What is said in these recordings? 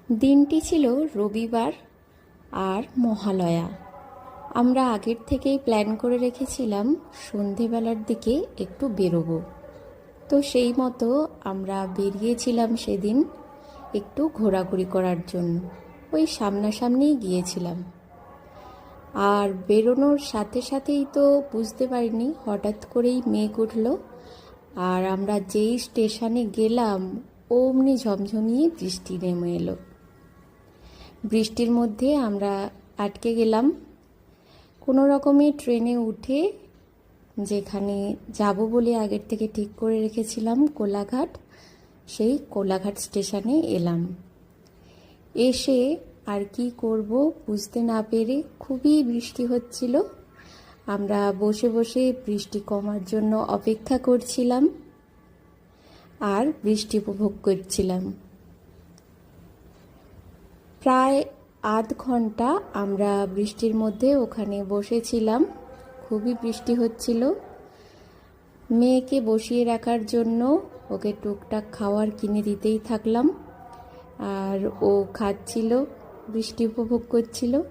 দিনটি ছিল রবিবার আর মহালয়া। আমরা আগের থেকেই প্ল্যান করে রেখেছিলাম সন্ধেবেলার দিকে একটু বেরোবো। তো সেই মতো আমরা বেরিয়েছিলাম সেদিন একটু ঘোরাঘুরি করার জন্য। ওই সামনাসামনিই গিয়েছিলাম। আর বেরোনোর সাথে সাথেই তো বুঝতে পারিনি, হঠাৎ করেই মেঘ উঠল। আর আমরা যেই স্টেশনে গেলাম অমনি ঝমঝমিয়ে বৃষ্টি নেমে এলো। বৃষ্টির মধ্যে আমরা আটকে গেলাম। কোনো রকমে ট্রেনে উঠে যেখানে যাব বলে আগের থেকে ঠিক করে রেখেছিলাম কোলাঘাট, সেই কোলাঘাট স্টেশনে এলাম। এসে আর কি করব বুঝতে না পেরে খুবই বৃষ্টি হচ্ছিল। আমরা বসে বসে বৃষ্টি কমার জন্য অপেক্ষা করছিলাম আর বৃষ্টি উপভোগ করছিলাম। প্রায় আধ ঘন্টা আমরা বৃষ্টির মধ্যে ওখানে বসেছিলাম। খুবই বৃষ্টি হচ্ছিল। মেয়েকে বসিয়ে রাখার জন্য ওকে টুকটাক খাওয়ার কিনে দিতেই থাকলাম। আর ও খাচ্ছিল, বৃষ্টি উপভোগ করছিল।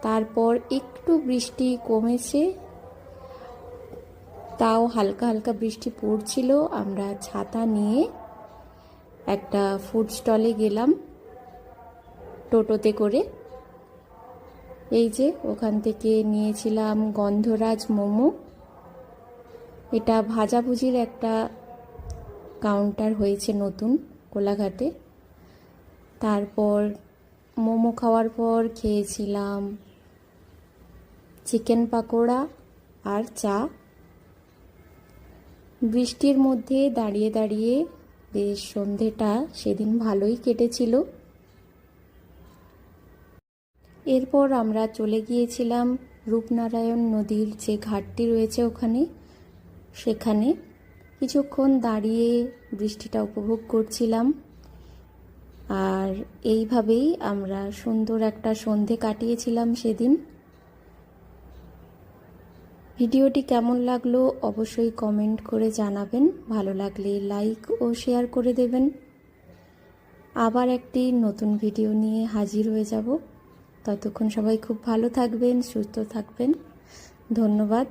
তারপর একটু বৃষ্টি কমেছে, তাও হালকা হালকা বৃষ্টি পড়ছিল। আমরা ছাতা নিয়ে একটা ফুড স্টলে গেলাম টোটোতে করে। এই যে ওখান থেকে নিয়েছিলাম গন্ধরাজ মোমো। এটা ভাজাভুজির একটা কাউন্টার হয়েছে নতুন কোলাঘাটে। তারপর মোমো খাওয়ার পর খেয়েছিলাম চিকেন পাকোড়া আর চা। বৃষ্টির মধ্যে দাঁড়িয়ে দাঁড়িয়ে বেশ সন্ধেটা সেদিন ভালোই কেটেছিল। এরপর আমরা চলে গিয়েছিলাম রূপনারায়ণ নদীর যে ঘাটটি রয়েছে সেখানে কিছুক্ষণ দাঁড়িয়ে বৃষ্টিটা উপভোগ করছিলাম। আর এইভাবেই আমরা সুন্দর একটা সন্ধে কাটিয়েছিলাম সেদিন। ভিডিওটি কেমন লাগলো অবশ্যই কমেন্ট করে জানাবেন। ভালো লাগলে লাইক ও শেয়ার করে দেবেন। আবার একটি নতুন ভিডিও নিয়ে হাজির হয়ে যাব। ততক্ষণ সবাই খুব ভালো থাকবেন, সুস্থ থাকবেন। ধন্যবাদ।